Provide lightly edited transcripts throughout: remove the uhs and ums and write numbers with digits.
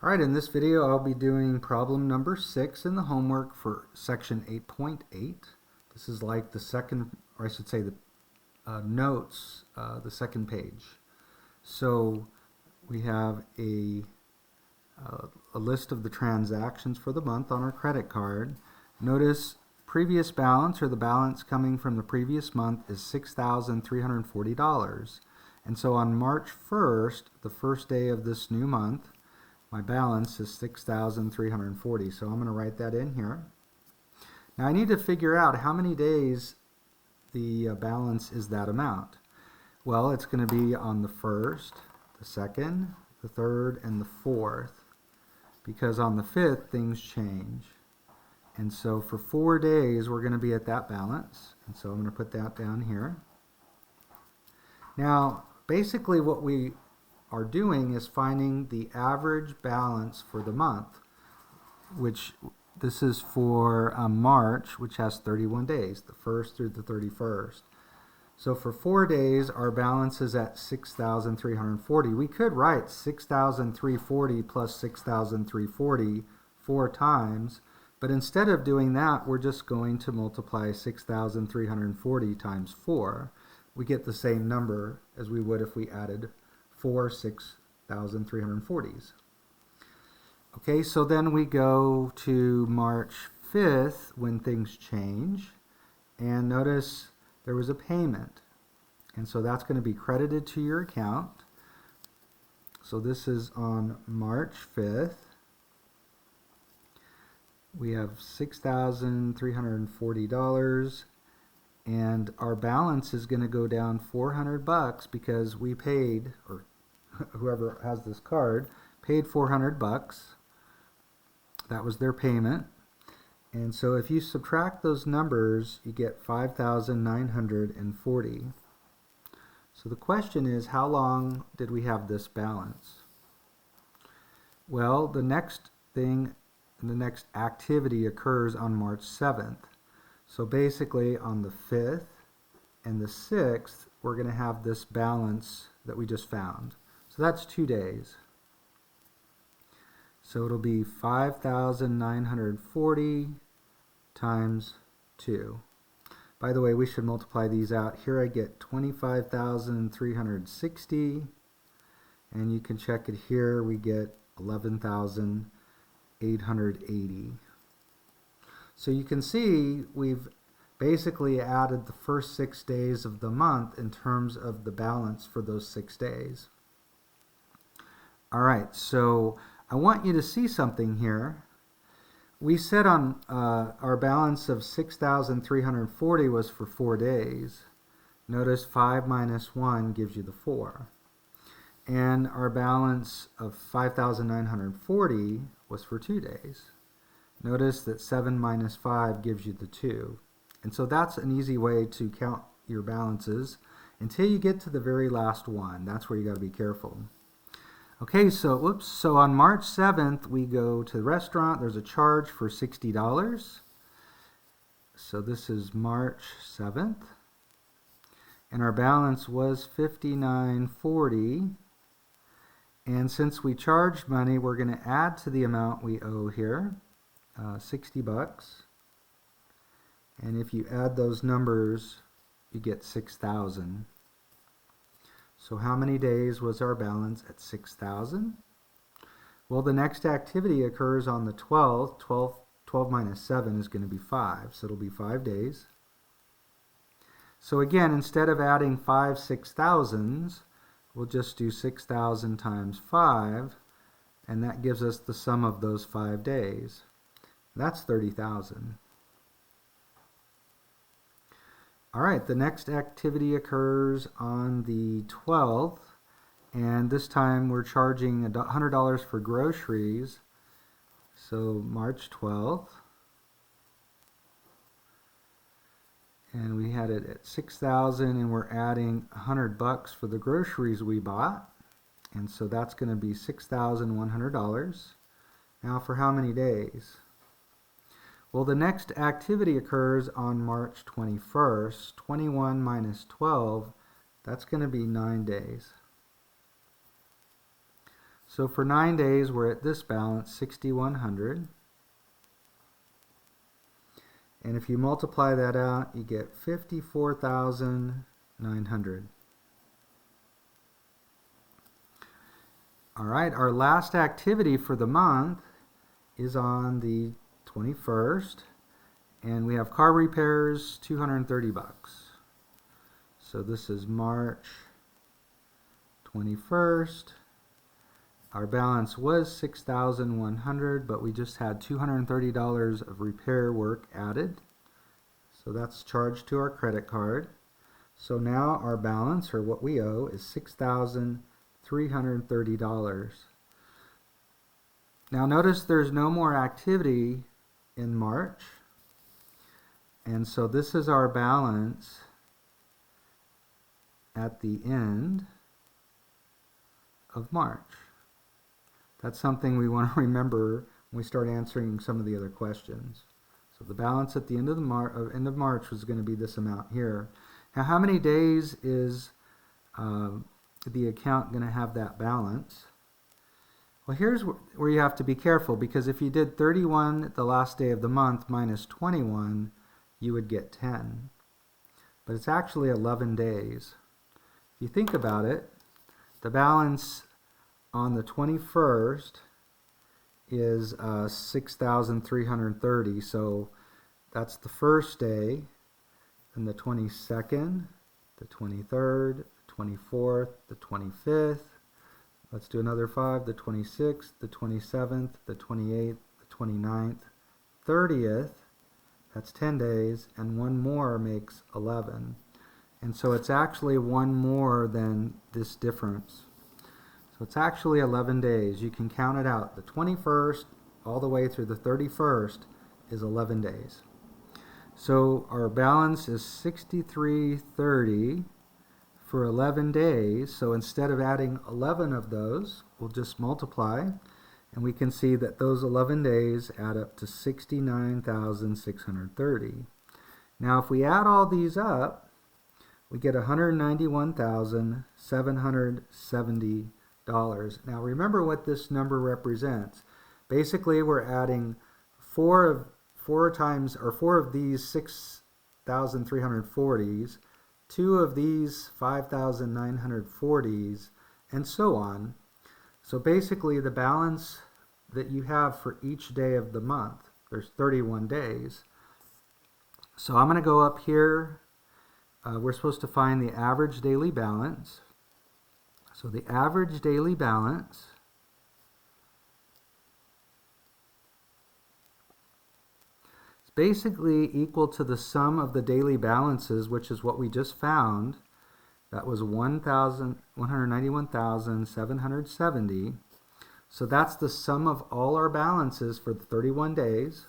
Alright, in this video I'll be doing problem number 6 in the homework for section 8.8. This is like the second, or I should say the notes, the second page. So we have a list of the transactions for the month on our credit card. Notice previous balance, or the balance coming from the previous month, is $6,340. And so on March 1st, the first day of this new month, my balance is $6,340, so I'm going to write that in here. Now I need to figure out how many days the balance is that amount. Well, it's going to be on the 1st, the 2nd, the 3rd, and the 4th, because on the 5th things change. And so for 4 days we're going to be at that balance, and so I'm going to put that down here. Now basically what we are doing is finding the average balance for the month, which this is for March, which has 31 days, the 1st through the 31st. So for 4 days our balance is at 6,340. We could write 6,340 plus 6,340 4 times, but instead of doing that we're just going to multiply 6,340 times 4. We get the same number as we would if we added 4 6,340s. Okay, so then we go to March 5th when things change, and notice there was a payment, and so that's going to be credited to your account. So this is on March 5th. We have $6,340, and our balance is going to go down $400 because we paid, or whoever has this card paid $400. That was their payment. And so if you subtract those numbers, you get 5,940. So the question is, how long did we have this balance? Well, the next thing, the next activity occurs on March 7th. So basically on the 5th and the 6th, we're going to have this balance that we just found. So that's 2 days. So it'll be 5,940 times 2. By the way, we should multiply these out. Here I get 25,360, and you can check it here. We get 11,880. So you can see we've basically added the first 6 days of the month in terms of the balance for those 6 days. All right, so I want you to see something here. We said on our balance of 6,340 was for 4 days. Notice 5 minus 1 gives you the 4. And our balance of 5,940 was for 2 days. Notice that 7 minus 5 gives you the 2. And so that's an easy way to count your balances until you get to the very last one. That's where you got to be careful. Okay, so so on March 7th we go to the restaurant. There's a charge for $60. So this is March 7th. And our balance was $59.40. And since we charged money, we're going to add to the amount we owe here. $60, and if you add those numbers you get 6,000. So how many days was our balance at 6,000? Well, the next activity occurs on the 12th. 12 minus 7 is going to be 5, so it'll be 5 days. So again, instead of adding 5 6,000s, we'll just do 6,000 times 5, and that gives us the sum of those 5 days. That's 30,000. All right, the next activity occurs on the 12th, and this time we're charging $100 for groceries. So March 12th, and we had it at 6,000, and we're adding $100 for the groceries we bought, and so that's going to be $6,100. Now for how many days? Well, the next activity occurs on March 21st. 21 minus 12, that's going to be 9 days. So for 9 days, we're at this balance, 6,100. And if you multiply that out, you get 54,900. All right, our last activity for the month is on the 21st, and we have car repairs, 230 bucks. So this is March 21st. Our balance was 6,100, but we just had $230 of repair work added. So that's charged to our credit card. So now our balance, or what we owe, is $6,330. Now notice there's no more activity in March. And so this is our balance at the end of March. That's something we want to remember when we start answering some of the other questions. So the balance at the end of March was going to be this amount here. Now, how many days is the account going to have that balance? Well, here's where you have to be careful, because if you did 31 at the last day of the month minus 21, you would get 10. But it's actually 11 days. If you think about it, the balance on the 21st is 6,330, so that's the first day, and the 22nd, the 23rd, the 24th, the 25th, let's do another 5, the 26th, the 27th, the 28th, the 29th, 30th, that's 10 days, and one more makes 11. And so it's actually one more than this difference. So it's actually 11 days. You can count it out. The 21st all the way through the 31st is 11 days. So our balance is 6,330 for 11 days. So instead of adding 11 of those, we'll just multiply. And we can see that those 11 days add up to 69,630. Now if we add all these up, we get $191,770. Now remember what this number represents. Basically, we're adding four of these 6,340s, 2 of these 5,940s, and so on. So basically, the balance that you have for each day of the month, there's 31 days. So I'm going to go up here. We're supposed to find the average daily balance. So the average daily balance is basically equal to the sum of the daily balances, which is what we just found. That was 191,770. So that's the sum of all our balances for the 31 days,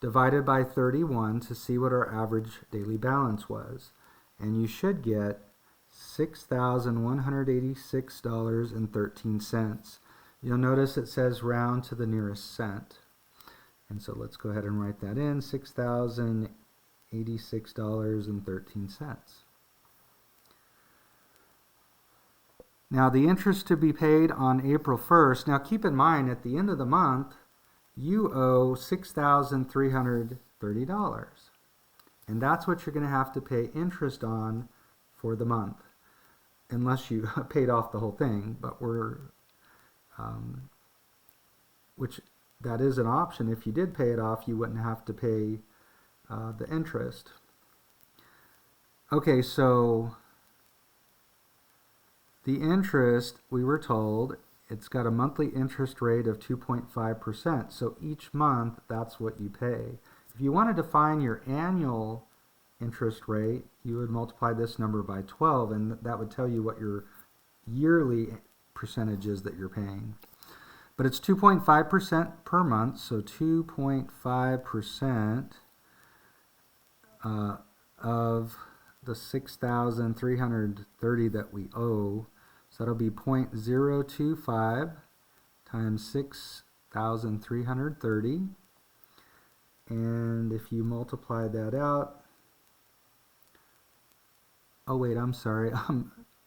divided by 31 to see what our average daily balance was. And you should get $6,186.13. You'll notice it says round to the nearest cent. And so let's go ahead and write that in, $6,086.13. Now the interest to be paid on April 1st, now keep in mind at the end of the month, you owe $6,330. And that's what you're going to have to pay interest on for the month, unless you paid off the whole thing. But which that is an option. If you did pay it off, you wouldn't have to pay the interest. Okay, so the interest, we were told, it's got a monthly interest rate of 2.5%. So each month, that's what you pay. If you wanted to find your annual interest rate, you would multiply this number by 12, and that would tell you what your yearly percentage is that you're paying. But it's 2.5% per month, so 2.5% of the 6,330 that we owe. So that'll be 0.025 times 6,330. And if you multiply that out, oh wait, I'm sorry,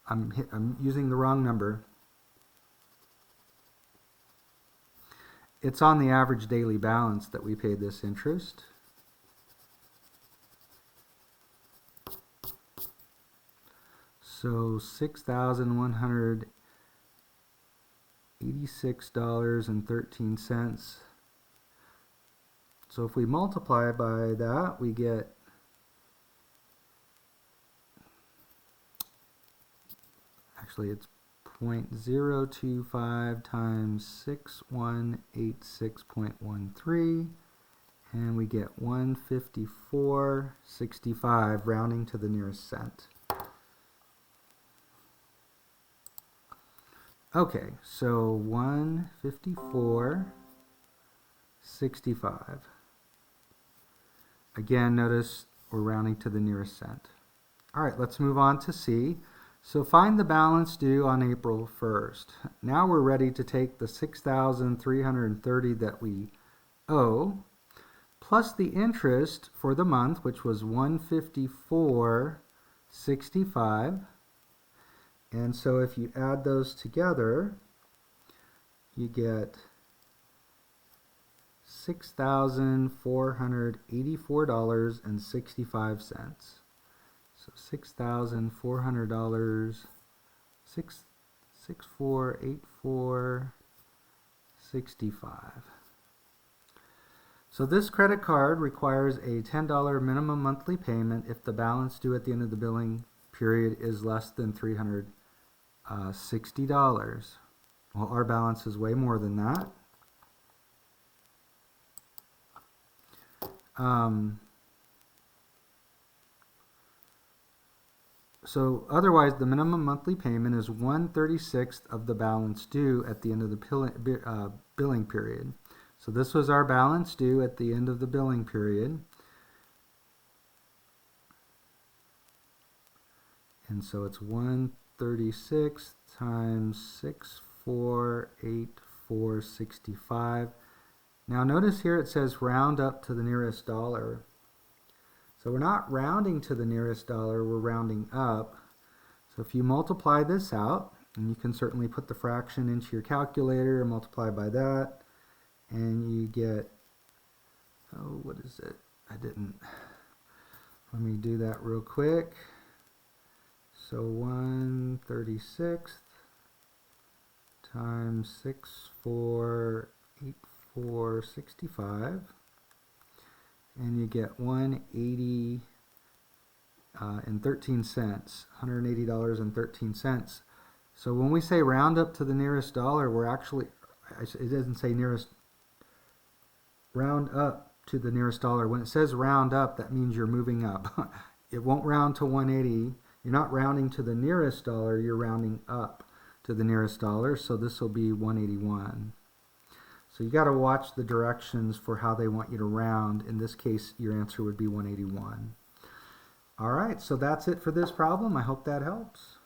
I'm using the wrong number. it's on the average daily balance that we paid this interest. So $6,186.13. So if we multiply by that, we get actually it's 0.025 times 6186.13, and we get 154.65, rounding to the nearest cent. Okay, so 154.65. Again, notice we're rounding to the nearest cent. All right, let's move on to C. So find the balance due on April 1st. Now we're ready to take the $6,330 that we owe, plus the interest for the month, which was $154.65. And so if you add those together, you get $6,484.65. So $6,400, 6484.65. So this credit card requires a $10 minimum monthly payment if the balance due at the end of the billing period is less than $360. Well, our balance is way more than that. So otherwise, the minimum monthly payment is 1/36 of the balance due at the end of the billing period. So this was our balance due at the end of the billing period. And so it's 1/36 times 6484.65. Now notice here it says round up to the nearest dollar. So we're not rounding to the nearest dollar, we're rounding up. So if you multiply this out, and you can certainly put the fraction into your calculator and multiply by that, and you get, oh, what is it? Let me do that real quick. So 1/36 times 6484.65, and you get $180.13. So when we say round up to the nearest dollar, we're actually, it doesn't say nearest, round up to the nearest dollar. When it says round up, that means you're moving up. It won't round to 180. You're not rounding to the nearest dollar, you're rounding up to the nearest dollar, so this will be 181. So you got to watch the directions for how they want you to round. In this case, your answer would be 181. All right, so that's it for this problem. I hope that helps.